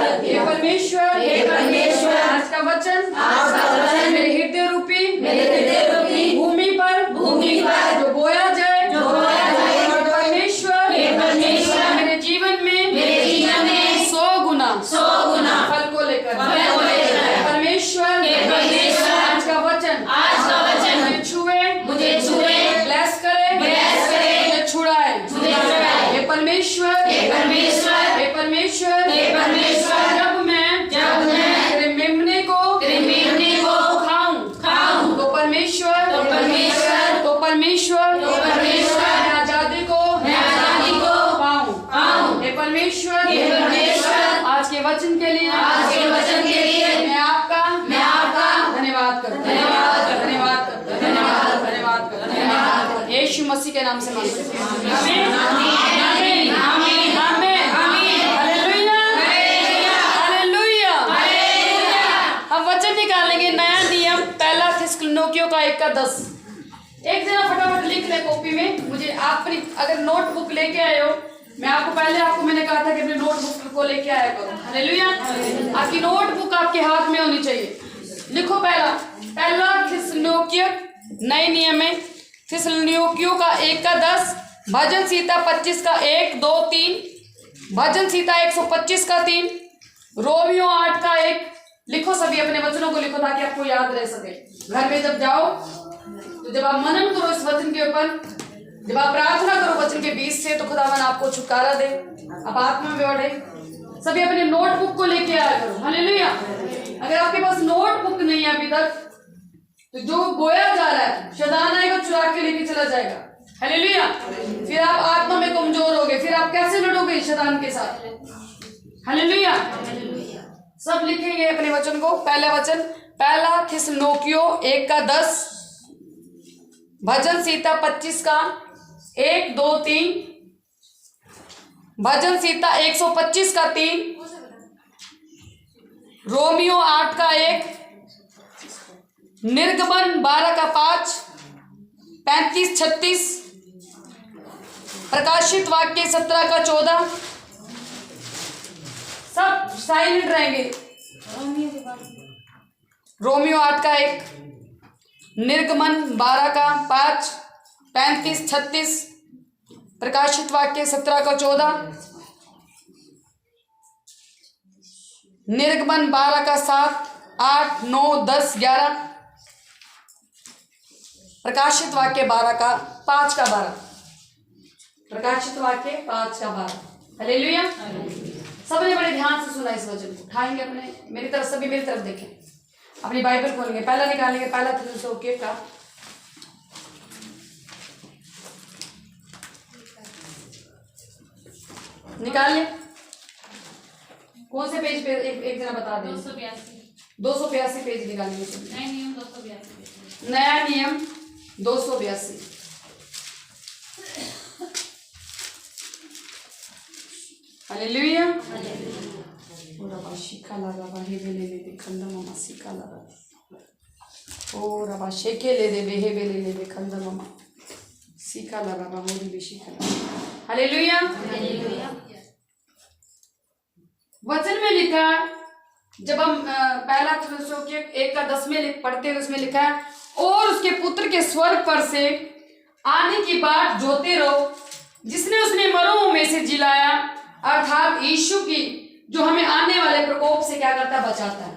हे परमेश्वर आज का वचन मेरे हृदय रूपी भूमि पर जो बोया जाए परमेश्वर मेरे जीवन में 100 गुना फल को लेकर परमेश्वर आज का वचन मुझे छुए ब्लेस करे मुझे छुड़ाए हे परमेश्वर जब मैं तेरे मेमने को खाऊं तो परमेश्वर मैं आजादी को पाऊं हे परमेश्वर आज के वचन के लिए मैं आपका धन्यवाद करता हूं यीशु मसीह के नाम से मांगते हैं आमीन आमीन आमीन हालेलुया हम वचन निकालेंगे नया नियम पहला थिस्सलुनीकियों का 1:10 एक जना फटाफट लिख ले कॉपी में मुझे आप अगर नोटबुक लेके आए हो आपको मैंने कहा था कि अपनी नोटबुक को लेके आया करो हालेलुया आपकी नोटबुक आपके हाथ में होनी चाहिए लिखो पहला थिस्सलुनीकियों नए नियम में थिस्सलुनीकियों का 1:10 भजन संहिता 25 का 1 2 3 भजन संहिता 125 का 3 रोमियो 8 का 1 लिखो सभी अपने वचनों को लिखो ताकि आपको याद रह सके घर में जब जाओ तो जब आप मनन करो इस वचन के ऊपर जब आप प्रार्थना करो वचन के बीच से तो खुदावन आपको छुटकारा दे आप आत्मा में बढ़े सभी अपने नोटबुक को लेके आया करो हालेलुया अगर आपके पास नोटबुक नहीं है अभी तक तो जो बोया जा रहा है शैतान आएगा चुरा के लेके चला जाएगा हालेलुया फिर आप आत्मा में कमजोर होगे फिर आप कैसे लड़ोगे शैतान के साथ हालेलुया सब लिखेंगे अपने वचन को पहला थिस्सलुनीकियों 1:10 भजन संहिता 25 का 1 2 3 भजन संहिता 125 का 3 रोमियो 8 का 1 निर्गमन 12 का 5 35 36 प्रकाशित वाक्य 17 का 14 सब साइलेंट रहेंगे रोमियो 8 का 1 निर्गमन 12 का 5 35 36 प्रकाशित वाक्य 17 का 14 निर्गमन 12 का 7 8 9 10 11 प्रकाशित वाक्य 12 का 5 का 12 प्रकाशित वाक्य 5 का 12 हालेलुया सबने बड़े ध्यान से सुना इस वचन को उठाएंगे अपने मेरी तरफ देखें अपनी बाइबल खोलेंगे पहला निकालेंगे पहला थिस्सलुनीकियों का निकालिए कौन से पेज पे एक जना बता दें 282 पेज निकालिए नया नियम 282 हालेलुया रबा शिका ला रबा हेबेले ले खंदा मामा शिका ला रबा ओ रबा शेके ले दे हेबेले ले खंदा मामा शिका ला रबा मोरी भी शिका हालेलुया वचन में लिखा जब हम पहला थिस्सलुनीकियों 1:10 में पढ़ते हैं उसमें लिखा है और उसके पुत्र के स्वर्ग पर से आने की बात जोते रहो जिसने उसने मरों में से जिलाया अर्थात यीशु की जो हमें आने वाले प्रकोप से क्या करता है बचाता है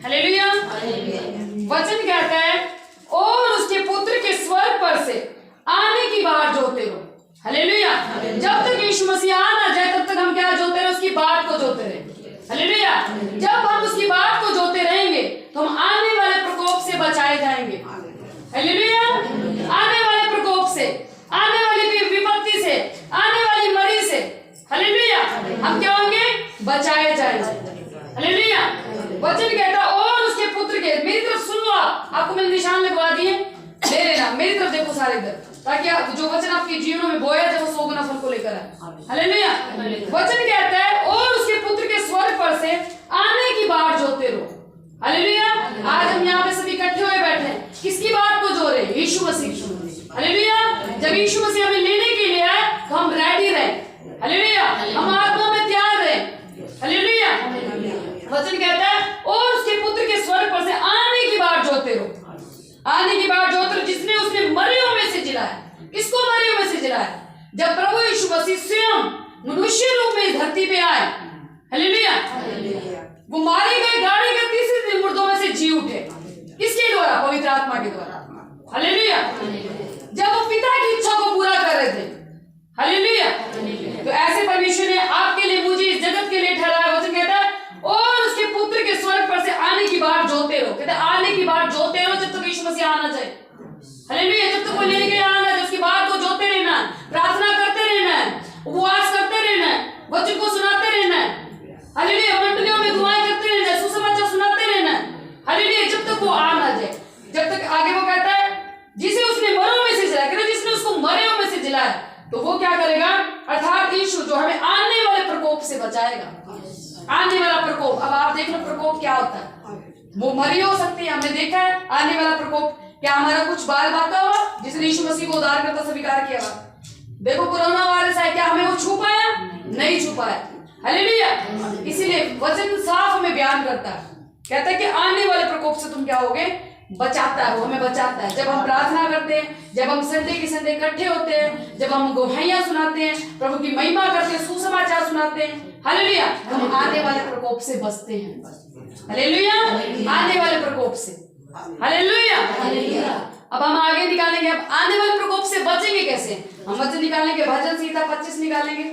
हालेलुया वचन कहता है और उसके पुत्र के स्वर्ग पर से आने की बात जोते रहो हालेलुया जब तक यीशु मसीह आ ना जाए तब तक हम क्या जोते रहे उसकी बात को जोते रहे हालेलुया जब हम उसकी बात को जोते रहेंगे तो हम आने वाले प्रकोप से बचाए जाएंगे हालेलुया आने वाले प्रकोप से आने वाली विपत्ति से आने वाली मरी से हालेलुया हम क्या होंगे बचाए जाएंगे हालेलुया वचन कहता और उसके पुत्र के मेरी तरफ सुन लो आपको मैंने निशान लगवा दिए ले लेना मेरी तरफ देखो सारे इधर ताकि जो वचन आपके जीवनों में बोया जाए वो 100 गुना फल को लेकर आए हालेलुया वचन कहता है और उसके पुत्र के स्वर्ग पर से आने की बात जोते रहो हालेलुया आज हम यहाँ पे सभी इकट्ठे हुए बैठे हैं किसकी बात को जो रहे यीशु मसीह हालेलुया जब यीशु मसीह हमें लेने के लिए आए तो हम रेडी रहे हालेलुया हम आत्मा में तैयार रहे हालेलुया वचन कहता है और उसके पुत्र के स्वर्ग पर से आने की बाट जोते रहो, आने की बाट जोते रहो, जिसने उसने मरियों में से जिलाया। किसको मरियों में से जिलाया? जब प्रभु यीशु मसीह स्वयं मनुष्य रूप में धरती पे आए, हालेलुया, वो मारे गए, गाड़े गए, तीसरे दिन मुर्दों में से जी उठे। किसके द्वारा? पवित्र आत्मा के द्वारा, हालेलुया। जब वो पिता की इच्छा को पूरा कर रहे थे, हालेलुया। तो ऐसे परमेश्वर ने आपके लिए, मुझे, इस जगत के लिए ठहराया। वचन कहता है और उसके पुत्र के स्वर्ग पर से आने की बाट जोते रहो। कहता है आने की बाट जोते रहो जब तक यीशु मसीह आना चाहिए, हालेलुया। जब तक वो लेके आना है, उसकी बात को जोते रहना है, प्रार्थना करते रहना है, उपवास करते रहना है, वचन को सुनाते रहना है, हालेलुया। मंडलियों में दुआएं करते रहना है, सुसमाचार सुनाते रहना है, हालेलुया, जब तक वो आ ना जाए। जब तक आगे वो कहता है जिसे उसने मरों में से जिलाया, कहता है जिसने उसको मरों में से जिलाया, तो वो क्या करेगा? अर्थात यीशु जो हमें आने वाले प्रकोप से बचाएगा। आने वाला प्रकोप, अब आप देख लो प्रकोप क्या होता है। वो मरी हो सकती है, हमने देखा है आने वाला प्रकोप। क्या हमारा कुछ बाल बाका हुआ जिसने यीशु मसीह को उद्धार करता स्वीकार किया हुआ? देखो कोरोना वायरस है, क्या हमें वो छू पाया? नहीं छू पाया, हालेलुया। इसीलिए वचन साफ हमें बयान करता है, कहता है कि आने वाले प्रकोप से तुम क्या होगे? बचाता है, वो हमें बचाता है। जब हम प्रार्थना करते हैं, जब हम संडे के संडे इकट्ठे होते हैं, जब हम गुहाइयां सुनाते हैं, प्रभु की महिमा करते हैं, सुसमाचार सुनाते हैं, हालेलुया, हम आने वाले प्रकोप से बचते हैं, हालेलुया, आने वाले प्रकोप से, हालेलुया। अब हम आगे निकालेंगे, अब आने वाले प्रकोप से बचेंगे कैसे? हम वचन निकालेंगे, भजन संहिता 25 निकालेंगे,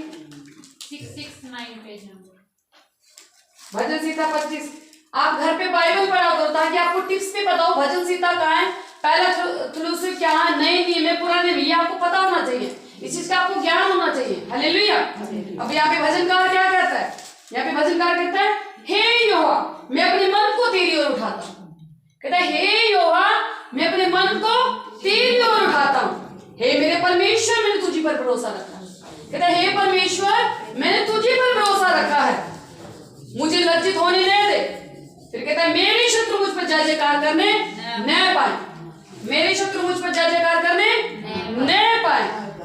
669 पेज नंबर। भजन संहिता 25। आप घर पे बाइबल पढ़ा करो ताकि आपको टिप्स भी पता हो भजन संहिता कहाँ है, पहला थुलुसी क्या है, नए नियम है, पुराने नियम, ये आपको पता होना चाहिए, इस चीज का आपको ज्ञान होना चाहिए, हालेलुया। अब यहाँ पे भजनकार क्या कहता है? यहाँ पे भजनकार कहता है हे यहोवा मैं अपने मन को तेरी ओर उठाता हूँ। कहता है हे यहोवा मैं अपने मन को तेरी ओर उठाता हूँ। हे मेरे परमेश्वर मैंने तुझी पर भरोसा रखा है। कहता है हे परमेश्वर मैंने तुझी पर भरोसा रखा है, मुझे लज्जित होने नहीं दे। फिर कहता है मेरे शत्रु मुझ पर जय जयकार करने न पाए, मेरे शत्रु मुझ पर जय जयकार करने न पाए,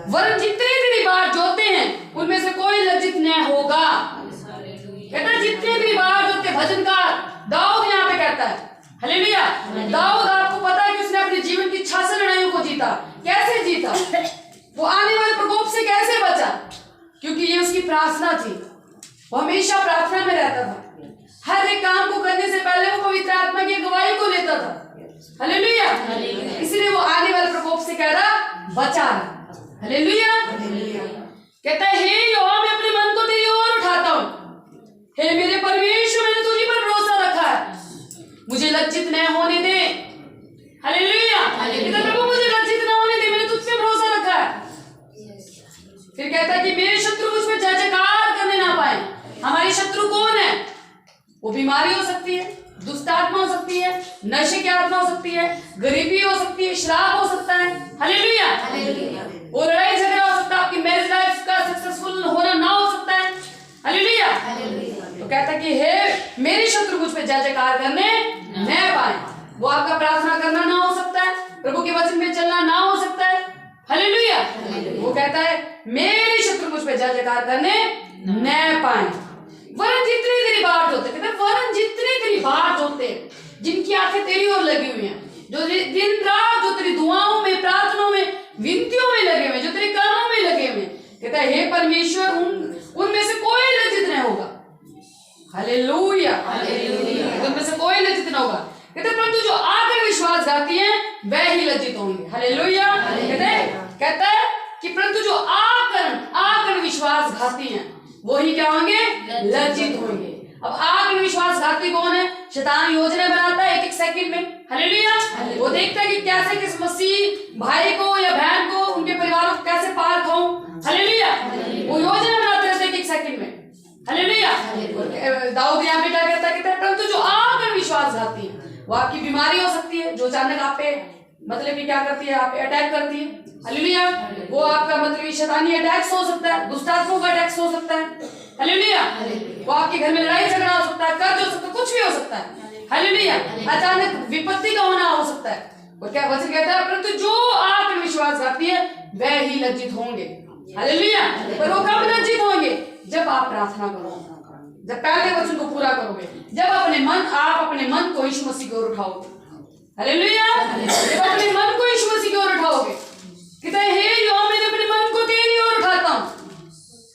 वरन जितने तेरी बाट जोते हैं उनमें से कोई लज्जित न होगा। कहता है जितने तेरी बाट जोते, भजनकार दाऊद यहाँ पे कहता है, हालेलुया। दाऊद आपको पता है कि उसने अपने जीवन की 66 लड़ाइयों को जीता। कैसे जीता? वो आने वाले प्रकोप से कैसे बचा? क्योंकि ये उसकी प्रार्थना थी, वो हमेशा प्रार्थना में रहता था। हर एक काम को करने से पहले वो पवित्र आत्मा की गवाही को लेता था, हालेलुया। इसलिए वो आने वाले प्रकोप से कह रहा बचा रहा, हालेलुया। कहता है हे यहोवा मैं अपने मन को तेरी ओर उठाता हूँ, हे मेरे परमेश्वर मैंने तुझी पर भरोसा रखा है, मुझे लज्जित न होने दे, हालेलुया। प्रभु मुझे लज्जित न होने दे, मैंने तुझ पे भरोसा रखा है। फिर कहता है कि मेरे शत्रु मुझ पे जय जयकार करने ना पाए। हमारी शत्रु कौन है? वो बीमारी हो सकती है, दुष्ट आत्मा हो सकती है, नशे की आत्मा हो सकती है, गरीबी हो सकती है, श्राप हो सकता है, हालेलुया। वो लड़ाई झगड़ा हो सकता है, आपकी मैरिज लाइफ का सक्सेसफुल होना ना हो सकता है, हालेलुया। तो कहता है कि हे मेरे शत्रु मुझ पे जय जयकार करने न पाए। वो आपका प्रार्थना करना ना हो सकता है, प्रभु के वचन में चलना ना हो सकता है, हालेलुया। वो कहता है मेरे शत्रु मुझ पे जय जयकार करने न पाए, वरन जितने तेरी बाट जोते, कहते हैं वरन जितने तेरी बाट जोते, जिनकी आंखें तेरी ओर लगी हुई हैं, जो दिन रात जो तेरी दुआओं में, प्रार्थनाओं में, विनतियों में लगे हुए, जो तेरे कामों में लगे हुए, कहता है हे परमेश्वर उनमें से कोई लज्जित नहीं होगा, हालेलुया, उनमें से कोई लज्जित नहीं होगा। कहते परंतु जो आकर विश्वासघाती हैं वह ही लज्जित होंगे, हालेलुया। कहता है कि परंतु जो आकर विश्वासघाती हैं वो ही क्या होंगे? लज्जित होंगे। अब आकर विश्वासघाती कौन है? शैतान योजना बनाता है एक सेकंड में, हालेलुया। वो देखता है कि कैसे किस मसीह भाई को या बहन को, उनके परिवारों को कैसे पार खाऊं, हालेलुया। वो योजना बनाते रहते हैं एक सेकंड में, हालेलुया। दाऊद यहाँ पे क्या कहता है? परंतु जो आकर विश्वासघाती है वो आपकी बीमारी हो सकती है, जो अचानक आप पे मतलब कि क्या करती है, आप पे अटैक करती है, हालेलुया। वो आपका मतलब शैतानी अटैक्स हो सकता है, दुष्ट आत्माओं का अटैक्स हो सकता है, हालेलुया। वो आपके घर में लड़ाई झगड़ा हो सकता है, कर्ज हो सकता है, कुछ भी हो सकता है, हालेलुया। अचानक विपत्ति का होना हो सकता है। और क्या वचन कहता है? परंतु जो आकर विश्वासघाती है वह ही लज्जित होंगे, हालेलुया। पर वो कब लज्जित होंगे? जब आप प्रार्थना करो, जब पहले वचन को पूरा करोगे, जब आप अपने मन को यीशु मसीह की ओर उठाओगे, हालेलुया, जब अपने मन को यीशु मसीह की ओर उठाओगे, कहता है हे यहोवा मैं अपने मन को तेरी ओर उठाता हूं।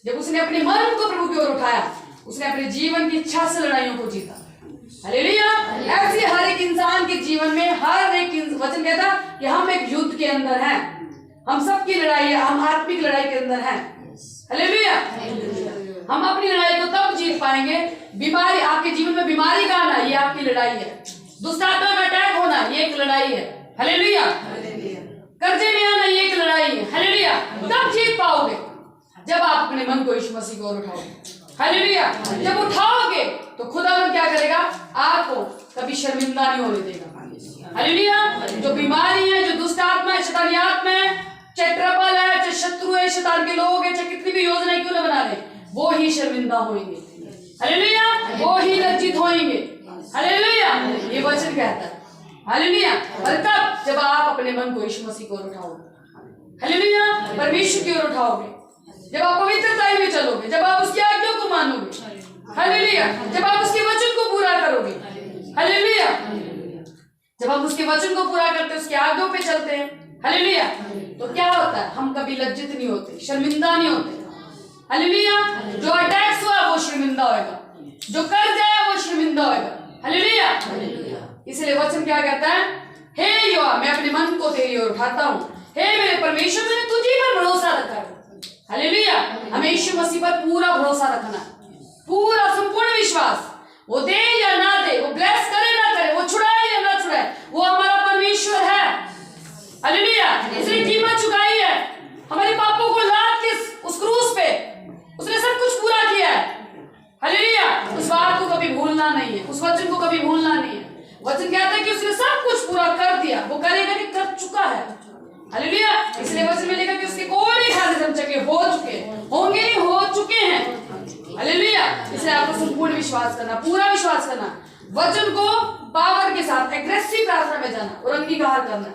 जब उसने अपने मन को प्रभु की ओर उठाया, उसने अपने जीवन की 6 से लड़ाइयों को जीता, हालेलुया। ऐसे हर एक इंसान के जीवन में हर एक वचन कहता कि हम एक युद्ध के अंदर हैं, हम सबकी लड़ाई है, हम आत्मिक लड़ाई के अंदर हैं, हालेलुया। हम अपनी लड़ाई को तब जीत पाएंगे, बीमारी आपके जीवन में बीमारी का आना ये आपकी लड़ाई है, दुष्ट आत्मा का अटैक होना ये एक लड़ाई है, हालेलुया। कर्जे में आना ये एक लड़ाई है, हालेलुया। तब जीत पाओगे जब आप अपने मन को यीशु मसीह की ओर उठाओगे, हालेलुया। जब उठाओगे तो खुदावंद क्या करेगा, आपको कभी शर्मिंदा नहीं होने देगा, हालेलुया। जो बीमारी है, जो दुष्ट आत्मा है, शैतानी आत्मा है, चाहे ट्रबल है, चाहे शत्रु है, शैतान के लोग है, चाहे कितनी भी योजनाएं क्यों ना बना रहे, वो ही शर्मिंदा होंगे, हालेलुया। वो ही लज्जित होंगे, हालेलुया। ये वचन कहता है, हालेलुया। और तब जब आप अपने मन को यीशु मसीह की ओर उठाओगे, हालेलुया, परमेश्वर की ओर उठाओगे, जब आप पवित्रता में चलोगे, जब आप उसकी आज्ञा को मानोगे, हालेलुया, जब आप उसके वचन को पूरा करोगे, हालेलुया, जब हम उसके वचन को पूरा करते हैं, उसके आज्ञाओं पे चलते हैं, हालेलुया, तो क्या होता है, हम कभी लज्जित नहीं होते, शर्मिंदा नहीं होते, हालेलुया। जो अटैक्स हुआ वो शर्मिंदा होगा, जो कर जाए वो शर्मिंदा होगा, हालेलुया। इसलिए वचन क्या कहता है, हे यहोवा मैं अपने मन को तेरी ओर उठाता हूं, हे मेरे परमेश्वर मैंने तुझी पर भरोसा रखा है, हालेलुया। हमें यीशु मसीह पर पूरा भरोसा रखना, पूरा संपूर्ण विश्वास, वो दे या ना दे, वो ब्लेस करे ना करे, वो छुड़ाए या ना छुड़ाए, वो हमारा परमेश्वर है, हालेलुया। उसने कीमत चुकाई है, हमारे पापों को लाद के उस क्रूस पे उसने सब कुछ पूरा किया है, हालेलुया। उस बात को कभी भूलना नहीं है, उस वचन को कभी भूलना नहीं है। वचन कहता है कि उसने सब कुछ पूरा कर दिया, वो करेगा नहीं, कर चुका है, हालेलुया। इसलिए वचन में लिखा कि उसके कोड़े खाने दम चके हो चुके होंगे, नहीं हो चुके हैं, हालेलुया। इसलिए आपको संपूर्ण विश्वास करना, पूरा विश्वास करना, वचन को पावर के साथ एग्रेसिव प्रार्थना में जाना और अंगीकार करना,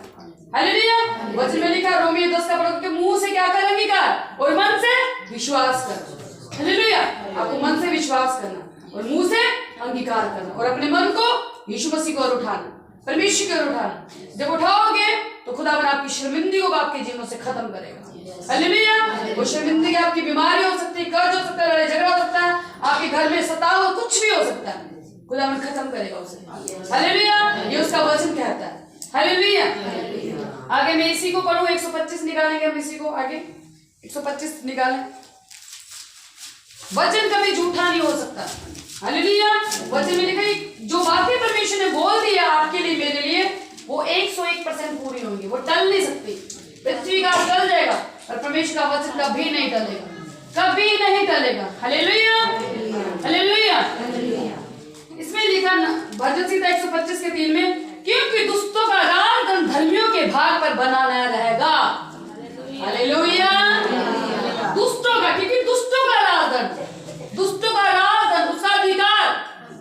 हालेलुया। वचन में लिखा रोमियो 10 का पढ़ो कि मुंह से क्या कर अंगीकार और मन से विश्वास कर, हालेलुया। आपको मन से विश्वास करना और मुंह से अंगीकार करना और अपने मन को यीशु मसीह को उठाना, परमेश्वर की ओर उठाना। जब उठाओगे तो खुदावन आपकी शर्मिंदगी को आपके जीवनों से खत्म करेगा, हालेलुया। वो शर्मिंदगी आपकी बीमारी हो सकती है, कर्ज हो सकता है, लड़ाई झगड़ा हो सकता है, आपके घर में सताव कुछ भी हो सकता है, खुदावन खत्म करेगा उसे, हालेलुया। ये उसका वचन कहता है, हालेलुया। आगे मैं इसी को पढ़ूं, 125 निकालेंगे हम, इसी को आगे 125 निकालें। वचन कभी झूठा नहीं हो सकता, हालेलुया। वचन में लिखा है जो बातें परमेश्वर ने बोल दिया आपके लिए मेरे लिए वो 101% पूरी होंगी, वो टल नहीं सकती। पृथ्वी का टल जाएगा और परमेश्वर का वचन कभी नहीं टलेगा, कभी नहीं टलेगा, हालेलुया, हालेलुया। इसमें लिखा भजन संहिता 125 के 3 में, क्योंकि दुष्टों का राज धर्मियों के भाग पर बना रहेगा, हालेलुया। दुष्टों का, क्योंकि दुष्टों का राजधन, दुष्टों का राजधन, उसका अधिकार,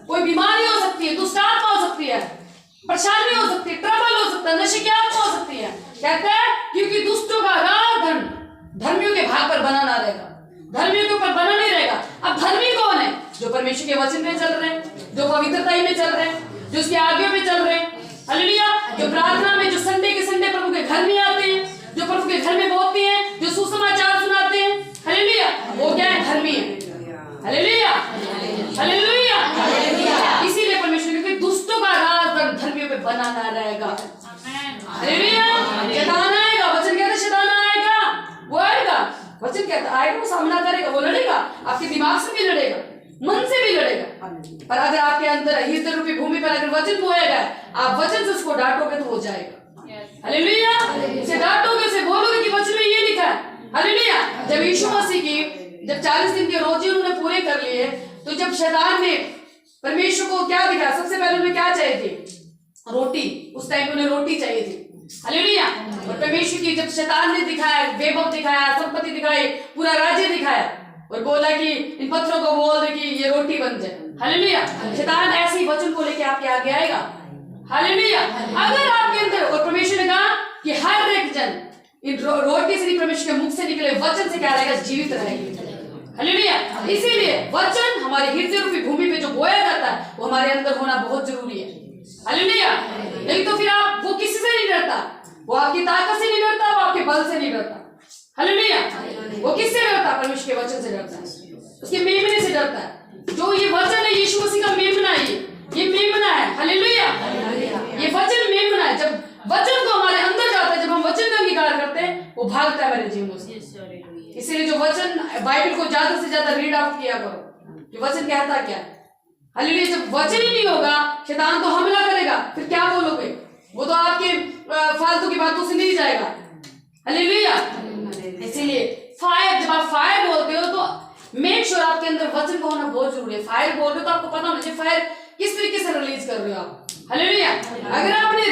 कोई बीमारी हो सकती है, दुष्ट आत्मा हो सकती है, परेशानी हो सकती है, ट्रबल हो सकता है, नशे की आत्मा हो सकती है। कहते हैं क्योंकि दुष्टों का राजधन धर्मियों के भाग पर बना ना रहेगा, धर्मियों के ऊपर बना नहीं रहेगा। अब धर्मी कौन है? जो परमेश्वर के वचन में चल रहे हैं, जो पवित्रता में चल रहे हैं, जो उसकी आज्ञा में चल रहे हैं, हालेलुया। जो प्रार्थना में, जो संडे के संडे प्रभु के घर में आते हैं, जो प्रभु के घर में बोलते हैं, जो सुसमाचार सुनाते हैं, हालेलुया, वो क्या है? धर्मी है, हालेलुया, हालेलुया। इसीलिए परमेश्वर ने दुष्टों का राज धर्मियों पे बना ना रहेगा, हालेलुया। शैतान आएगा, वचन कहता है शैतान आएगा, वो आएगा, वचन कहता आएगा, वो सामना करेगा, वो लड़ेगा, आपके दिमाग से भी लड़ेगा, मन से भी लड़ेगा। पर अगर आपके अंदर हृदय रूपी भूमि पर अगर वचन बोया गया, आप वचन से उसको डांटोगे तो हो जाएगा, हालेलुया। उसे डांटोगे, उसे बोलोगे कि वचन में ये लिखा है, हालेलुया। जब यीशु मसीह की जब 40 दिन के रोजे उन्होंने पूरे कर लिए, तो जब शैतान ने परमेश्वर को क्या दिखाया, सबसे पहले उन्हें क्या चाहिए थी? रोटी। उस टाइम उन्हें रोटी चाहिए थी, हालेलुया। और परमेश्वर की जब शैतान ने दिखाया, वैभव दिखाया, संपत्ति दिखाई, पूरा राज्य दिखाया और बोला कि इन पत्थरों को बोल दे कि ये रोटी बन जाए, हालेलुया। शैतान ऐसे ही वचन को लेके आपके आगे आएगा, हालेलुया। अगर आपके अंदर, और परमेश्वर ने कहा कि हर एक जन इन रोटी से, परमेश्वर के मुख से निकले वचन से क्या रहेगा? जीवित रहेगी, हालेलुया। इसीलिए वचन हमारे हृदय रूपी भूमि पे जो बोया जाता है वो हमारे अंदर होना बहुत जरूरी है। हालेलुया। नहीं तो फिर आप वो किसी से नहीं डरता, वो आपकी ताकत से नहीं डरता, वो आपके बल से नहीं डरता। हालेलुया। वो किससे डरता? परमेश्वर के वचन से डरता है, उसके मेमने से डरता है। जो ये वचन है यीशु मसीह का मेमना है, ये मेमना है। हालेलुया। ये वचन मेमना है। जब वचन को हमारे अंदर जाता है, जब हम वचन का अंगीकार करते हैं, वो भागता है मेरे जीवन से। इसीलिए जो वचन, बाइबल को ज्यादा से ज्यादा रीड आउट किया करो कि वचन कहता क्या है। हालेलुया। जब वचन ही नहीं होगा, शैतान तो हमला करेगा, फिर क्या बोलोगे? वो तो आपके फालतू की बातों से नहीं जाएगा। हालेलुया। इसीलिए फायर, जब आप फायर बोलते हो तो मेक श्योर आपके अंदर वचन का होना बहुत जरूरी है। फायर बोल रहे हो तो आपको पता होना चाहिए फायर किस तरीके से रिलीज कर रहे हो आप। हालेलुया। अगर आपने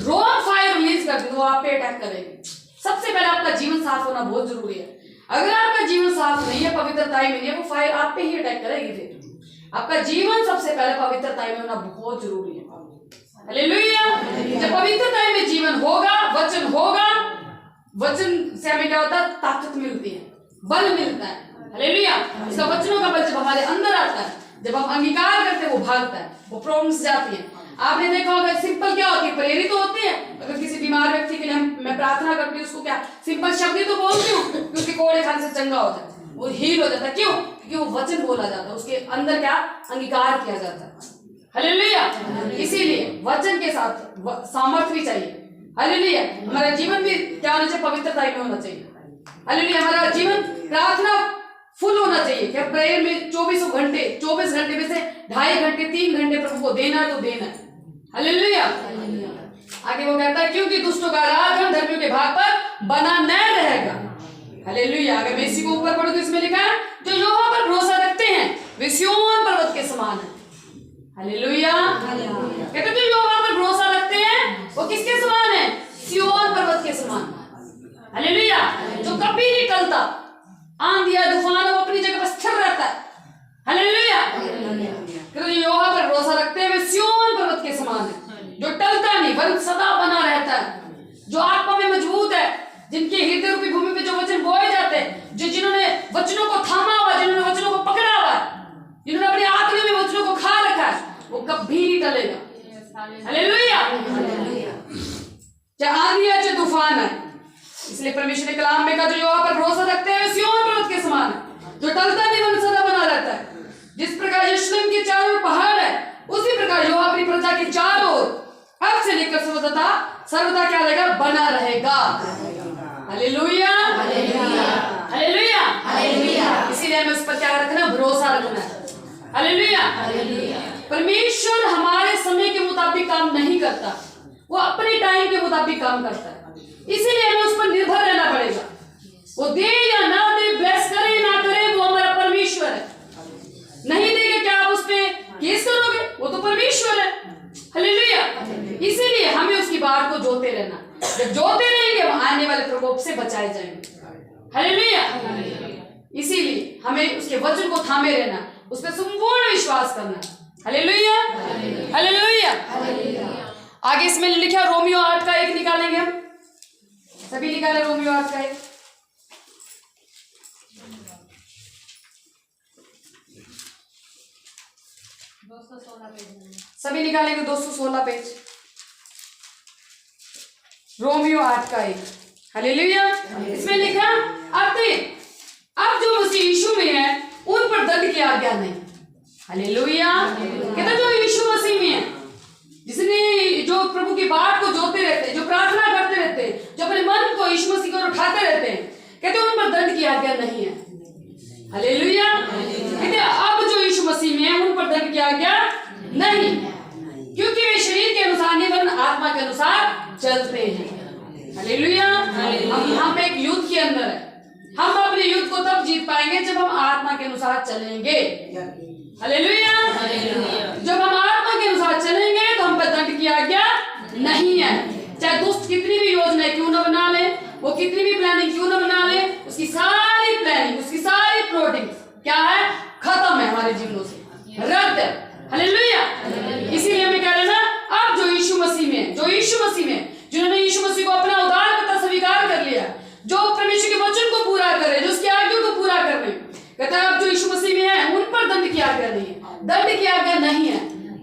रॉन्ग फायर रिलीज कर दी तो वो आप पे अटैक करेगी। सबसे पहले आपका जीवन साफ होना बहुत जरूरी है। अगर आपका जीवन साफ नहीं है, पवित्रताई में नहीं है, वो फायर आप पे ही अटैक करेगी। फिर आपका जीवन सबसे पहले पवित्रताई में होना बहुत जरूरी है। हालेलुया। जब पवित्रताई में जीवन होगा, वचन होगा, वचन से हमें क्या होता है? ताकत मिलती है, बल मिलता है। हालेलुया। इसका वचनों का बल जब हमारे अंदर आता है, जब हम अंगीकार करते हैं, वो भागता है, वो प्रॉब्लम्स जाती है। आपने देखा होगा सिंपल क्या होती है? प्रेरित तो होती है। अगर किसी बीमार व्यक्ति के लिए मैं प्रार्थना करती हूँ, उसको क्या सिंपल शब्द ही तो बोलती हूँ कि उसके कोड़े खाने से चंगा हो जाता है, वो हील हो जाता है। क्यों? क्योंकि वो वचन बोला जाता है, उसके अंदर क्या अंगीकार किया जाता है। हालेलुया। इसीलिए वचन के साथ सामर्थ्य भी चाहिए। हालेलुया। हमारा जीवन भी क्या होना चाहिए? पवित्रता में होना चाहिए। हालेलुया। हमारा जीवन प्रार्थना फुल होना चाहिए। क्या प्रेयर में 24 घंटे में से 2.5 घंटे 3 घंटे प्रभु को देना है तो देना है। हालेलुया। आगे वो कहता है क्योंकि दुष्टों का राज हम धर्मियों के भाग पर बना न रहेगा। हालेलुया। अगर मैं इसी को ऊपर पढ़ूं तो इसमें लिखा है जो यहोवा पर भरोसा रखते हैं वे सिय्योन पर्वत के समान है। हालेलुया। कहते जो यहोवा पर भरोसा रखते हैं वो किसके समान है? सिय्योन पर्वत के समान। हालेलुया। जो कभी नहीं टलता, आंधिया तूफान वो अपनी जगह पर स्थिर रहता है। हालेलुया। जो यहोवा पर भरोसा रखते हैं वे सिय्योन पर्वत के समान है, जो टलता नहीं वरन सदा बना रहता है, जो आत्मा में मजबूत है, जिनके हृदय रूपी भूमि पे जो वचन बोए जाते हैं, जो जिन्होंने वचनों को थामा हुआ, जिन्होंने वचनों को पकड़ा हुआ है, जिन्होंने अपनी आत्मा में वचनों को खा रखा है, वो कभी नहीं टलेगा। हालेलुया। चाहे आंधी है चाहे तूफान है। इसलिए परमेश्वर ने कलाम में कहा जो यहोवा पर भरोसा रखते हैं सिय्योन पर्वत के समान है, जो टलता नहीं वरन सदा बना रहता है। जिस प्रकार यरूशलेम के चारों ओर पहाड़ है, उसी प्रकार यहोवा अपनी प्रजा के चारों ओर अब से लेकर सर्वदा क्या रहेगा? बना रहेगा। हालेलुया। हालेलुया। हालेलुया। इसीलिए हमें उस पर क्या रखना? भरोसा रखना है। हालेलुया। परमेश्वर हमारे समय के मुताबिक काम नहीं करता, वो अपने टाइम के मुताबिक काम करता है। इसीलिए हमें उस पर निर्भर रहना पड़ेगा। वो दे या ना दे, ब्लेस करे ना करे, वो हमारा परमेश्वर है। नहीं देगा क्या आप उस पर केस करोगे? वो तो परमेश्वर है। हालेलुया। इसीलिए हमें उसकी बात को जोते रहना। जब जोते रहेंगे हम आने वाले प्रकोप से बचाए जाएंगे। हालेलुया। इसीलिए हमें उसके वचन को थामे रहना, उस पर संपूर्ण विश्वास करना। हालेलुया। हालेलुया। आगे इसमें लिखा रोमियो 8 का 1 निकालेंगे हम सभी। निकाले रोमियो 8 का 1। सभी निकालेंगे 216 पेज, रोमियो 8 का 1। हालेलुया। इसमें लिखा अब जो मसीह यीशु में है उन पर दंड की आज्ञा नहीं। हालेलुया। कहता जो यीशु मसीह में है, जिसने जो प्रभु की बात को जोते रहते हैं, जो प्रार्थना करते रहते हैं, जो अपने मन को यीशु मसीह को उठाते रहते हैं, कहते उन पर दंड की आज्ञा नहीं है। हालेलुया। कहते अब जो यीशु मसीह में है उन पर दंड की आज्ञा नहीं, क्योंकि वे शरीर के अनुसार नहीं वरन आत्मा के अनुसार चलते हैं। हालेलुया। हम एक युद्ध के अंदर है। हम अपने युद्ध को तब जीत पाएंगे जब हम आत्मा के अनुसार चलेंगे। हालेलुया। जब हम आत्मा के अनुसार चलेंगे तो हम पर दंड की आज्ञा नहीं है। चाहे दुष्ट कितनी भी योजनाएं क्यों न बना ले, वो कितनी भी प्लानिंग क्यों न बना ले, उसकी सारी प्लानिंग, उसकी सारी प्लॉटिंग क्या है? खत्म है हमारे जीवनों से, रद्द है। हालेलुया। इसीलिए हमें क्या लेना? अब जो यीशु मसीह में, जिन्होंने यीशु मसीह को अपना उद्धारकर्ता स्वीकार कर लिया, जो परमेश्वर के वचन को पूरा कर रहे, जो उसकी आज्ञा को पूरा कर रहे, कहते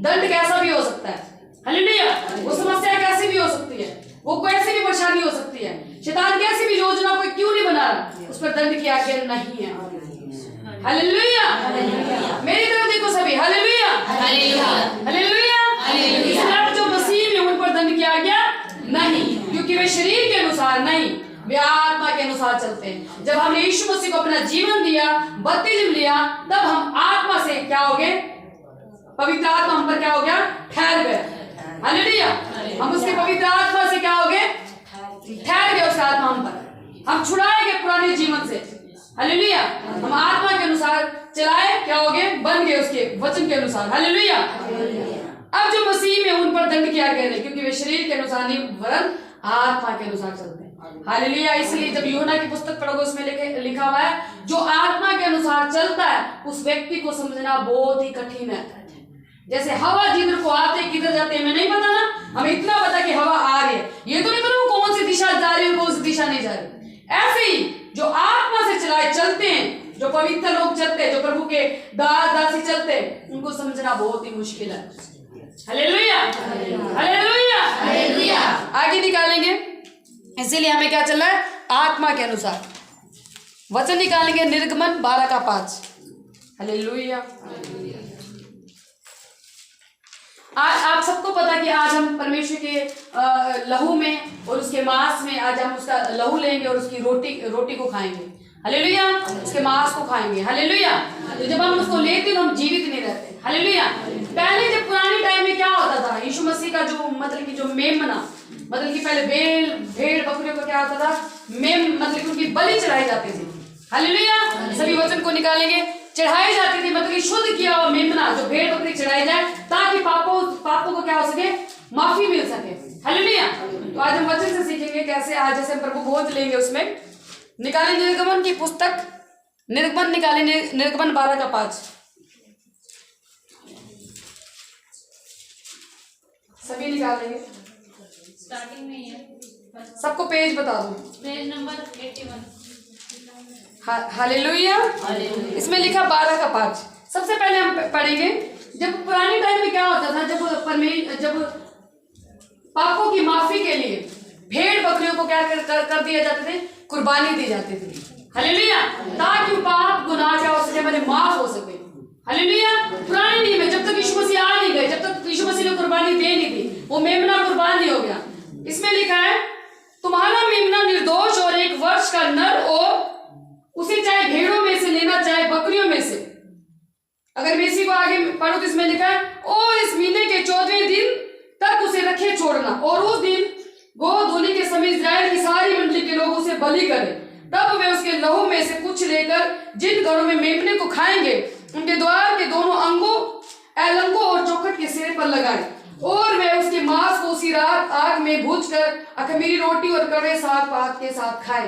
दंड कैसा भी हो सकता है। हालेलुया। वो समस्या कैसी भी हो सकती है, वो कैसी भी परेशानी हो सकती है, शैतान कैसी भी योजना को क्यों नहीं बना रहा, उस पर दंड की आज्ञा नहीं है। हालेलुया। मेरी तरफ देखो सभी। हालेलुया। हालेलुया। इसलिए जो मसीह में उन पर दंड की आज्ञा नहीं, क्योंकि वे शरीर के अनुसार नहीं, वे आत्मा के अनुसार चलते हैं। जब हमने यीशु मसीह को अपना जीवन दिया, बपतिस्म लिया, तब हम आत्मा से क्या हो गए, पवित्र आत्मा हम पर क्या हो गया, ठहर गया। हालेलुया। हम उसके पवित्र आत्मा से क्या हो गए, ठहर गए। उस आत्मा हम पर, हम छुड़ाए गए पुराने जीवन से। हालेलुया। हम आत्मा के अनुसार चलाए, क्या हो गए, बन गए उसके वचन के अनुसार। हालेलुया। अब जो मसीह में उन पर दंड किया गया नहीं, क्योंकि वे शरीर के अनुसार नहीं वरन आत्मा के अनुसार चलते हैं। हालेलुया। इसलिए जब यूहन्ना की पुस्तक पढ़ोगे उसमें लिखा हुआ है, जो आत्मा के अनुसार चलता है उस व्यक्ति को समझना बहुत ही कठिन है। जैसे हवा जिधर को आते किधर जाते हमें नहीं पता ना, हमें इतना पता कि हवा आ रही है, ये तो नहीं पता वो कौन सी दिशा जा रही है कौन सी दिशा नहीं जा रही। ऐसे ही जो आत्मा से चलाए चलते हैं, जो पवित्र लोग चलते हैं, जो प्रभु के दास दासी चलते हैं, उनको समझना बहुत ही मुश्किल है। हालेलुया। हालेलुया। हालेलुया। आगे निकालेंगे, इसीलिए हमें क्या चलना है, आत्मा के अनुसार। वचन निकालेंगे निर्गमन 12:5। हालेलुया। आज आप सबको पता कि आज हम परमेश्वर के लहू में और उसके मांस में, आज हम उसका लहू लेंगे और उसकी रोटी को खाएंगे। हालेलुया। उसके मांस को खाएंगे। हालेलुया। तो जब हम उसको लेते हैं तो हम जीवित नहीं रहते। हालेलुया। पहले जब पुराने टाइम में क्या होता था, यीशु मसीह का जो मतलब कि जो मेमना, मतलब कि पहले भेड़ बकरियों को क्या होता था, मतलब कि उनकी बलि चढ़ाई जाती थी। हालेलुया। सभी वचन को निकालेंगे, चढ़ाई जाती थी, मतलब कि शुद्ध किया हुआ मेमना जो भेड़ बकरी चढ़ाई जाए, ताकि पापों को क्या हो सके, माफी मिल सके। हालेलुया। तो आज हम वचन से सीखेंगे कैसे, आज जैसे हम प्रभु भोज लेंगे उसमें निकालेंगे निर्गमन की पुस्तक, निर्गमन निकालेंगे, निर्गमन 12:5। सभी निकालेंगे, स्टार्टिंग में ही है, सबको पेज बता दो, पेज नंबर 81। हालेलुया। इसमें लिखा 12:5। सबसे पहले हम पढ़ेंगे, जब पुराने टाइम में क्या होता था, जब पापों की माफी के लिए भेड़ बकरियों को क्या कर दिया जाते थे, कुर्बानी दी जाती थी। हालेलुया। ताकि पाप गुनाह क्या हो सके, हमारे माफ हो सके। हालेलुया। पुराने नियम में जब तक यीशु मसीह आ नहीं गए, जब तक यीशु मसीह ने कुर्बानी दे नहीं दी, वो मेमना कुर्बान नहीं हो गया। इसमें लिखा है, तुम्हारा मेमना निर्दोष और 1 वर्ष का नर और उसे चाहे भेड़ों में से लेना चाहे बकरियों में से। अगर मैं इसी को आगे पढ़ूं तो इसमें लिखा है, और इस महीने के 14वें दिन तक उसे रखे छोड़ना, और उस दिन गोधूली के समय इस्राएल की सारी मंडली के लोग उसे बलि करें। तब वे उसके लहू में से कुछ लेकर जिन घरों में मेमने को खाएंगे, उनके द्वार के दोनों अंगों, एलंगों और चौखट के सिरे पर लगाएं, और वे उसके मांस को उसी रात आग में भूनकर अखमीरी रोटी और कड़वे साग पात के साथ खाएं।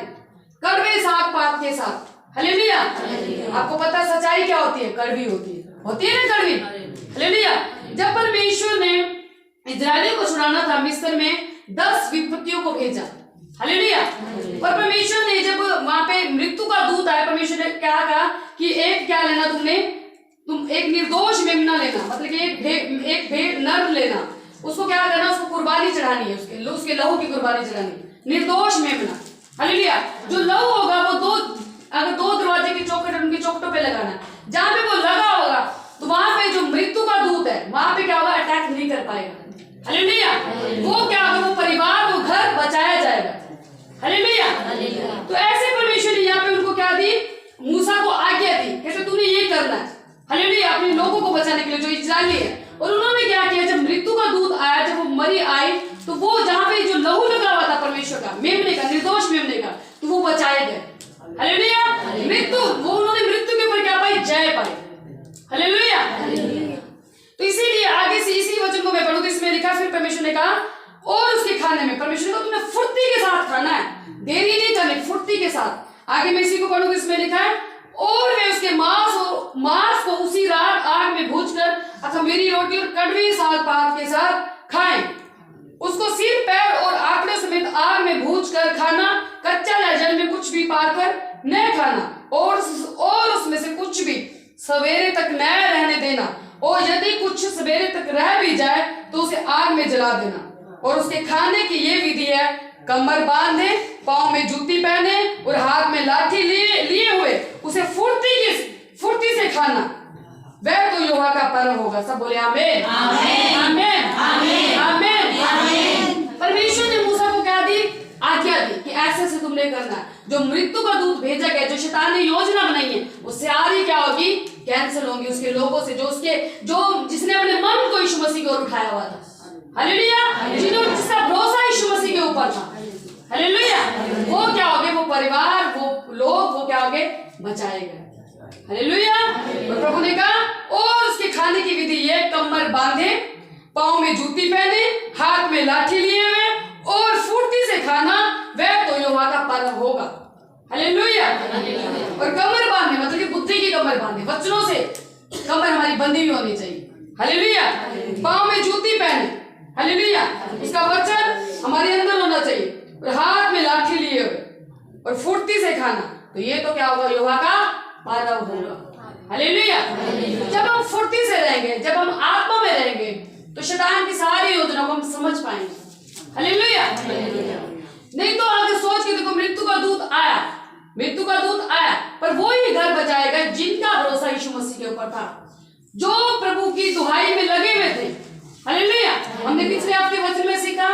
कड़वे साग पात के साथ। हालेलुया। आपको पता है सच्चाई क्या होती है, कड़वी होती है ना, कड़वी। हालेलुया। जब परमेश्वर ने इस्राएलियों को छुड़ाना था मिस्र में, 10 विपत्तियों को भेजा। हालेलुया। और परमेश्वर ने जब वहां पे मृत्यु का दूत आया, परमेश्वर ने क्या कहा कि एक क्या लेना, तुम एक निर्दोष मेमना लेना, मतलब कि एक भेड़ नर लेना, उसको क्या करना, उसको कुर्बानी चढ़ानी है, उसके लहू की कुर्बानी चढ़ानी, निर्दोष मेमना। हालेलुया। जो लहू होगा वो अगर 2 दरवाजे की चौखट, उनकी चौखटों पे लगाना है, जहां पे वो लगा होगा तो वहां पे जो मृत्यु का दूत है वहां पे क्या होगा, अटैक नहीं कर पाएगा। हालेलुया। वो क्या होगा, वो परिवार, वो घर बचाया जाएगा। हालेलुया। तो ऐसे परमेश्वर ने यहाँ पे उनको क्या दी, मूसा को आज्ञा दी, कहते तूने ये करना है। हालेलुया। अपने लोगों को बचाने के लिए जो इस्राएली है। और उन्होंने क्या किया, जब मृत्यु का दूत आया, जब वो मरी आई, तो वो जहां पे जो लहू लगा हुआ था परमेश्वर का, मेमने का, निर्दोष मेमने का, तो वो बचाए गए। हालेलुया। मृत्यु, वो उन्होंने मृत्यु के ऊपर क्या पाई, जय पाई। हालेलुया। तो इसीलिए आगे से इसी वचन को मैं पढ़ूं तो इसमें लिखा, फिर परमेश्वर ने कहा, और उसके खाने में, परमेश्वर ने कहा तुमने फुर्ती के साथ खाना है, देरी नहीं करनी, फुर्ती के साथ। आगे मैं इसी को पढ़ूं तो इसमें लिखा है, और वे उसके मांस को उसी रात आग में भूनकर अखमीरी रोटी और कड़वे साग पात के साथ खाएं। उसको सिर, पैर और आंकड़े समेत आग में भूनकर खाना, कच्चा या जल में कुछ भी पाकर न खाना, और उसमें से कुछ भी सवेरे तक न रहने देना, और यदि कुछ सवेरे तक रह उसे आग में जला देना। और उसके खाने की ये विधि है, कमर बांधे, पांव में जूती पहने और हाथ में लाठी लिए हुए उसे फुर्ती से खाना, वह तो यहोवा का पर्व होगा। सब बोले आमीन आमीन आमीन आमीन आमीन। परमेश्वर ने मूसा को क्या दी? आज्ञा दी कि ऐसे से तुमने करना है। जो मृत्यु का दूत भेजा गया, जो शैतान ने योजना बनाई है, वो सारी क्या होगी? कैंसिल होंगी उसके लोगों से, जो जिसने अपने मन को यीशु मसीह की ओर उठाया हुआ था। हालेलुया। जिसका भरोसा यीशु मसीह के ऊपर था, हालेलुया, वो क्या होगे? वो परिवार, वो लोग, वो क्या होगे? बचाए गए। हालेलुया। और प्रभु ने कहा और उसके खाने की विधि ये, कमर बांधे, पांव में जूती पहने, हाथ में लाठी लिए हुए और फुर्ती से खाना, वह तो यहोवा का पर्व होगा। हालेलुया। और कमर बांधे मतलब कि बुद्धि की कमर बांधे, वचनों से कमर हमारी बंधी हुई होनी चाहिए। हालेलुया। पांव में जूती पहने, हालेलुया, उसका वचन हमारे अंदर होना चाहिए। और हाथ में लाठी लिए हुए और फुर्ती से खाना, तो ये तो क्या होगा? यहोवा का पर्व होगा। हालेलुया। जब हम फुर्ती से रहेंगे, जब हम आत्मा में रहेंगे, तो शैतान की सारी योजना को हम समझ पाएंगे। हालेलुया। नहीं तो आगे सोच के देखो, मृत्यु का दूत आया, पर वो ही घर बचाएगा जिनका भरोसा यीशु मसीह के ऊपर था, जो प्रभु की दुहाई में लगे हुए थे। हालेलुया। हमने पिछले हफ्ते वचन में सीखा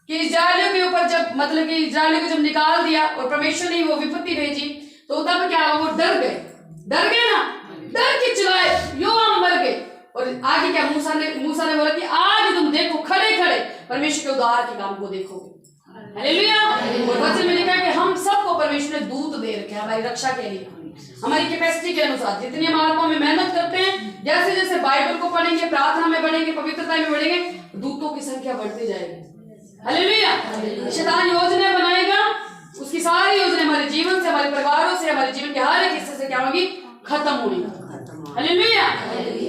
कि इस्राएलियों के ऊपर जब मतलब कि इस्राएलियों को जब निकाल दिया और परमेश्वर ने वो विपत्ति भेजी, तो तब क्या हुआ? वो डर गए ना, डर के चिल्लाए, योआब मर गए। और आगे क्या? मूसा ने बोला कि आज तुम देखो खड़े खड़े परमेश्वर के उद्धार के काम को देखोगे। हालेलुया। और वचन में लिखा है कि हम सबको परमेश्वर ने दूत दे रखे हैं हमारी रक्षा के लिए, हमारी कैपेसिटी के अनुसार। जितनी हम आत्मा में मेहनत करते हैं, जैसे जैसे बाइबल को पढ़ेंगे, प्रार्थना में बढ़ेंगे, पवित्रता में बढ़ेंगे, दूतों की संख्या बढ़ती जाएगी। हालेलुया। शैतान योजना बनाएगा, उसकी सारी योजना हमारे जीवन से, हमारे परिवारों से, हमारे जीवन के हर एक हिस्से से क्या होगी? खत्म होगी। Hallelujah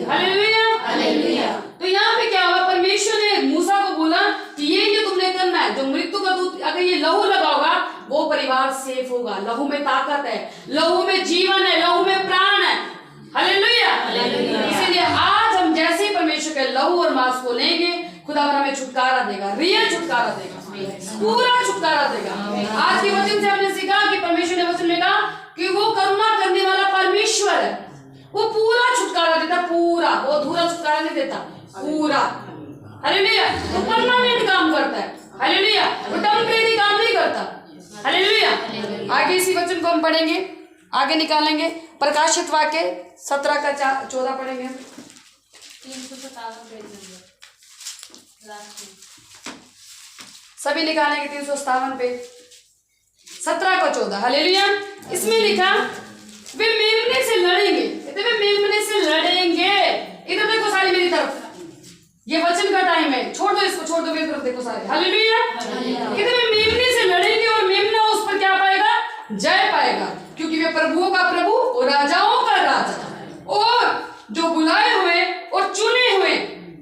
hallelujah hallelujah. तो यहाँ पे क्या हुआ? परमेश्वर ने मूसा को बोला कि ये तुमने करना है। जो मृत्यु का दूत अगर ये लहू लगाओगा, वो परिवार सेफ होगा। लहू में ताकत है, लहू में जीवन है, लहू में प्राण है। हालेलुया। इसीलिए आज हम जैसे ही परमेश्वर के लहू और मांस को लेंगे, खुदावन हमें छुटकारा देगा, रियल छुटकारा देगा, पूरा छुटकारा देगा। आज के वचन से हमने सीखा कि परमेश्वर ने वचन में कहा कि वो करुणा करने वाला परमेश्वर है, वो पूरा छुटकारा देता, पूरा। वो अधूरा छुटकारा नहीं देता, पूरा। हालेलुया। वो परमानेंट काम करता है। हालेलुया। वो टेम्परेरी काम नहीं करता। हालेलुया। आगे इसी वचन को हम पढ़ेंगे, आगे निकालेंगे। प्रकाशित वाक्य 17 का 14 पढ़ेंगे। 357 पेज नंबर लास्ट में सभी निकालेंगे 357 पे 17 का 14। हालेलुया। इसमें लिखा वे मेमने से लड़ेंगे, वे मेमने से लड़ेंगे। इधर देखो सारी मेरी तरफ, ये वचन का टाइम है, छोड़ दो इसको, छोड़ दो मेरी तरफ देखो सारे। हालेलुया। इधर वे मेमने से लड़ेंगे और मेमना उस पर क्या पाएगा? जय पाएगा, क्योंकि वे प्रभुओं का प्रभु और राजाओं का राजा, और जो बुलाए हुए और चुने हुए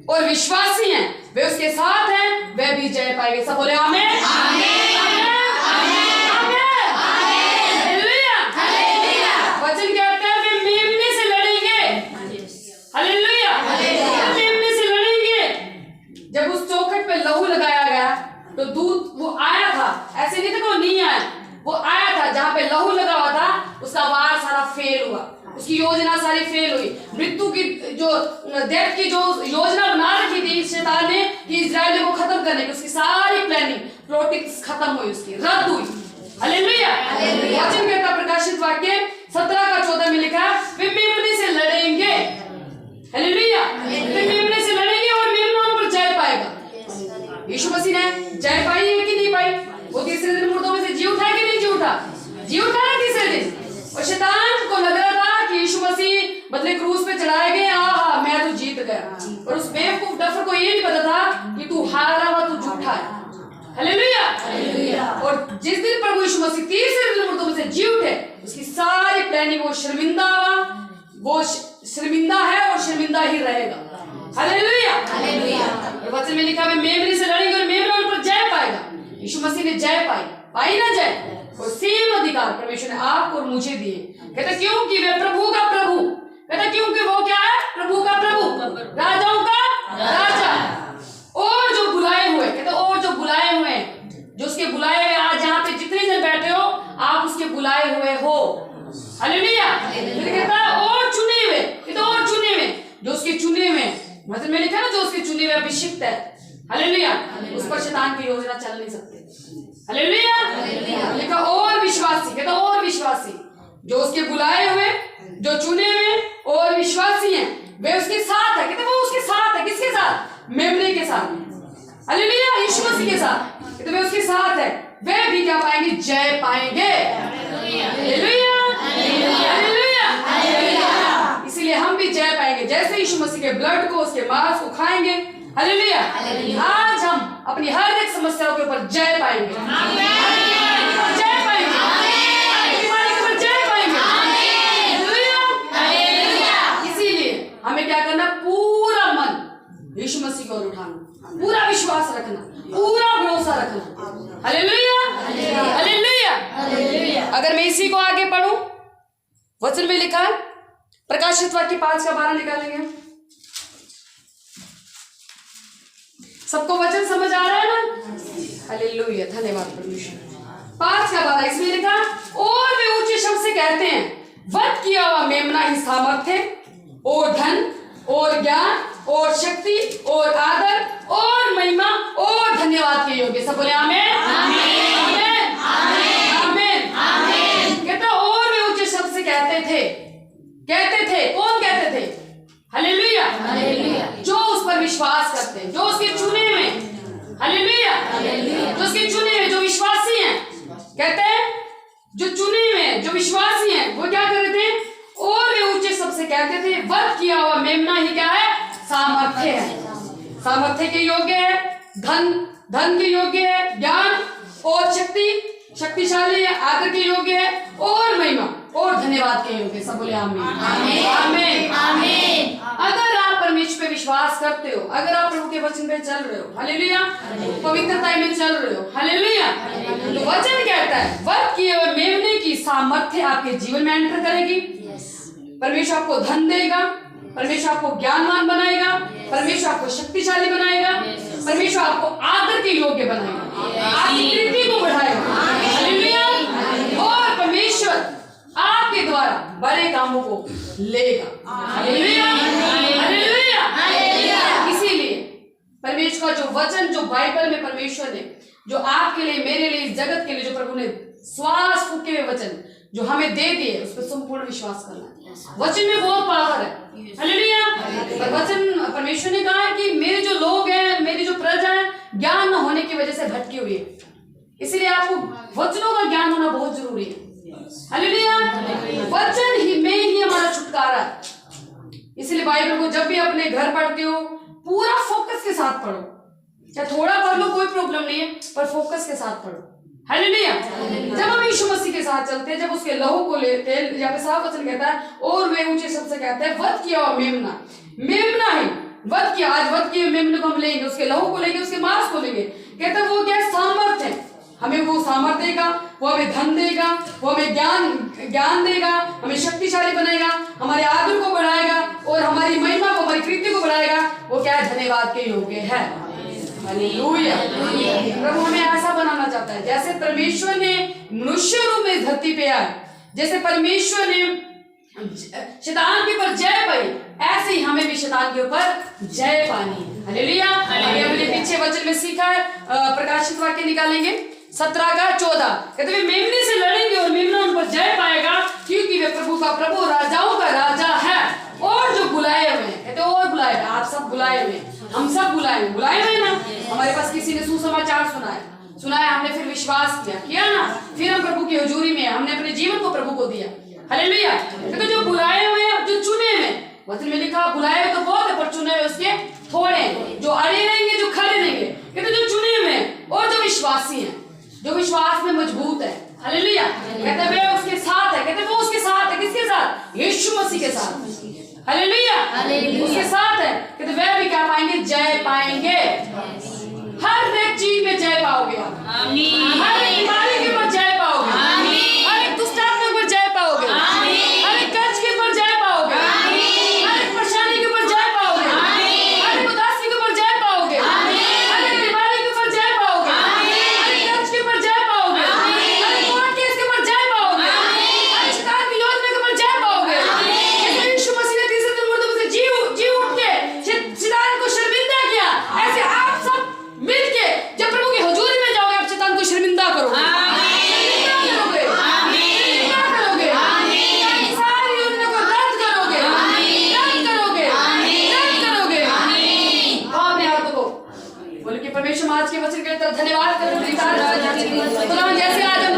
और विश्वासी हैं, वे उसके साथ हैं, वे भी जय पाएंगे। सब बोले आमीन आमीन आमीन हालेलुया हालेलुया। वचन कहता है वे मेमने से लड़ेंगे। हालेलुया। मेमने से लड़ेंगे। जब उस चौखट पे लहू लगाया गया तो दूत वो आया था, ऐसे नहीं था कि वो नहीं आया, वो आया था। जहां पे लहू लगा हुआ था उसका वार सारा फेल हुआ, उसकी योजना सारी फेल हुई। मृत्यु की जो डेथ की जो योजना बना रखी थी शैतान ने कि इजराइल को खत्म करने की, उसकी सारी प्लानिंग प्लॉटिंग खत्म हुई, उसकी रद्द हुई। हालेलुया। वचन कहता प्रकाशित वाक्य 17 का 14 में लिखा वे मेमने से लड़ेंगे। हालेलुया। वे मेमने से लड़ेंगे और मेमना उन पर जय पाएगा। यीशु मसीह ने जय पाई है कि नहीं पाई? वो तीसरे दिन मुर्दों में से जी उठा कि नहीं जी उठा? जी उठा ना तीसरे दिन। और शैतान को लग रहा था कि यीशु मसीह बदले क्रूस पे चढ़ाए गए, आहा मैं तो जीत गया। और उस बेवकूफ डफर को ये नहीं पता था कि तू हारा हुआ, तू झूठा है। Hallelujah hallelujah. और जिस दिन प्रभु यीशु मसीह तीसरे दिन मुर्दों में से जी उठे, उसकी सारी प्लानिंग वो शर्मिंदा हुआ, वो शर्मिंदा है और शर्मिंदा ही रहेगा। Hallelujah hallelujah. वचन में लिखा है मेमने से लड़ेंगे और मेमना उन पर जय पाएगा। यीशु मसीह ने जय पाई ना जय, और सेम अधिकार परमेश्वर ने आपको और मुझे दिए। कहता क्योंकि वे प्रभु का प्रभु, कहता क्योंकि वो क्या है? प्रभु का प्रभु, राजाओं का राजा, वचन में लिखा है ना, जो उसके चुने हुए अभिषिक्त है, हालेलुया, उस पर शैतान की योजना चल नहीं सकती। हालेलुया। लिखा और विश्वासी, कहता और विश्वासी, जो उसके बुलाए हुए, जो चुने हुए और विश्वासी हैं, वे उसके साथ है। कहते वो उसके साथ है, किसके साथ? मेमने के साथ, हालेलुया, यीशु मसीह के साथ। कहते वे उसके साथ है, वे भी क्या पाएंगे? जय पाएंगे। Hallelujah, hallelujah. इसीलिए हम भी जय पाएंगे, जैसे यीशु मसीह के ब्लड को, उसके मांस को खाएंगे। हालेलुया। आज हम अपनी हर एक समस्याओं के ऊपर जय पाएंगे, जय पाएंगे, बीमारी के ऊपर जय पाएंगे। हालेलुया। इसीलिए हमें क्या करना? पूरा मन यीशु मसीह की ओर उठाना, पूरा विश्वास रखना, पूरा भरोसा रखना। Hallelujah, hallelujah. अगर मैं इसी को आगे पढ़ूं, वचन में लिखा है, प्रकाशित वाक्य 5:12 निकालेंगे। सबको वचन समझ आ रहा है ना? हालेलुया, धन्यवाद परमेश्वर। 5:12 इसमें लिखा, और वे ऊंचे शब्द से कहते हैं, वध किया हुआ मेमना ही सामर्थ्य और धन और ज्ञान और शक्ति और आदर और महिमा और धन्यवाद के योग्य। सब बोले आमीन, आमीन, आमीन, आमीन। कहता और वे ऊंचे शब्द से कहते थे। कौन कहते थे? हालेलुया, जो उस पर विश्वास करते हैं, जो उसके चुने में, हालेलुया, जो उसके चुने में, जो विश्वासी हैं। कहते हैं जो चुने में, जो विश्वासी हैं, वो क्या कर रहे थे? और वे ऊंचे शब्द से कहते थे, वध किया हुआ मेमना ही क्या है? सामर्थ्य है, सामर्थ्य के योग्य है, धन के योग्य है, ज्ञान और शक्तिशाली है, आदर के योग्य है, और महिमा और धन्यवाद के योग्य। सब बोले आमीन, आमीन, आमीन। अगर आप परमेश्वर पे विश्वास करते हो, अगर आप प्रभु के वचन पे चल रहे हो, हालेलुया, पवित्रता में चल रहे हो, हालेलुया, तो वचन कहता है वध किए हुए मेमने की सामर्थ्य आपके जीवन में एंटर करेगी। परमेश्वर आपको धन देगा, परमेश्वर आपको ज्ञानवान बनाएगा, परमेश्वर आपको शक्तिशाली बनाएगा, परमेश्वर आपको आदर के योग्य बनाएगा, आपकी कीर्ति को बढ़ाएगा, हालेलुया, और परमेश्वर आपके द्वारा बड़े कामों को लेगा। Hallelujah, hallelujah. इसीलिए परमेश्वर का जो वचन, जो बाइबल में परमेश्वर ने जो आपके लिए, मेरे लिए, इस जगत के लिए जो प्रभु ने श्वास फूके हुए वचन जो हमें दे दिए, उस पर संपूर्ण विश्वास करना है। वचन में बहुत पावर है, हालेलुया। पर वचन, परमेश्वर ने कहा है कि मेरे जो लोग हैं, मेरी जो प्रजा है, ज्ञान न होने की वजह से भटकी हुई है, इसलिए आपको वचनों का ज्ञान होना बहुत जरूरी है। हालेलुया, वचन ही में ही हमारा छुटकारा है। इसलिए बाइबल को जब भी अपने घर पढ़ते हो, पूरा फोकस के साथ पढ़ो, चाहे थोड़ा पढ़ लो, कोई प्रॉब्लम नहीं है, पर फोकस के साथ पढ़ो। हालेलुया। जब हम यीशु मसीह के साथ चलते हैं, जब उसके लहू को लेते हैं, यहाँ पे साफ वचन कहता है, और वे ऊंचे शब्द से कहते हैं, वध किया हुआ मेमना ही वध किया। आज वध किए मेमने को हम लेंगे, उसके लहू को लेंगे, उसके मांस को लेंगे। कहता है वो क्या सामर्थ्य है, हमें वो सामर्थ्य देगा, वो हमें धन देगा, वो हमें ज्ञान देगा, हमें शक्तिशाली बनाएगा, हमारे आदर को बढ़ाएगा, और हमारी महिमा को, हमारी कीर्ति को बढ़ाएगा। वो क्या है? धन्यवाद के योग्य है। हालेलुया। प्रभु हमें ऐसा बनाना चाहता है, जैसे परमेश्वर ने मनुष्य रूप में धरती पे आए, जैसे परमेश्वर ने शैतान के ऊपर जय पाई, ऐसे ही हमें भी शैतान के ऊपर जय पानी। हालेलुया। हमने पीछे वचन में सीखा है, प्रकाशित वाक्य निकालेंगे 17:14। कहते वे मेमने से लड़ेंगे और मेमना उन पर जय पाएगा, क्योंकि वे प्रभु का प्रभु, राजाओं का राजा है, और जो बुलाए हुए हैं। कहते और बुलाए हुए, आप सब बुलाए हुए, हम सब बुलाए हुए ना। हमारे पास किसी ने सुसमाचार सुनाया, हमने फिर विश्वास किया ना, फिर हम प्रभु की हुजूरी में, हमने अपने जीवन को प्रभु को दिया। हालेलुया। तो जो बुलाए हुए हैं, जो चुने हुए, वचन में लिखा बुलाए हुए तो बहुत है, पर चुने हुए उसके थोड़े, जो अड़े रहेंगे, जो खड़े रहेंगे। कहते जो चुने हुए हैं और जो विश्वासी हैं, जो विश्वास में मजबूत है, हालेलुया, कहते वे उसके साथ है। कहते वो उसके साथ है, किसके साथ? यीशु मसीह के साथ। हालेलुया, उसके साथ है। कहते वे भी क्या पाएंगे? जय पाएंगे। हर एक चीज में जय पाओगे, हर एक बीमारी के ऊपर जय पाओगे, हर एक दुष्ट आत्मा के ऊपर जय पाओगे, हर एक कर्ज के ऊपर जय पाओगे, हर एक परेशानी के ऊपर जय पाओगे, हर एक उदासी के ऊपर जय पाओगे, हर एक बीमारी के ऊपर जय पाओगे, हर एक कर्ज के ऊपर जय पाओगे, हर एक कोर्ट केस के ऊपर जय पाओगे, हर एक शैतान की योजना के ऊपर जय पाओगे। यीशु मसीह ने तीसरे दिन मुर्दों में से जी उठ के शैतान धन्यवाद करो खुदावन, जैसे आज हम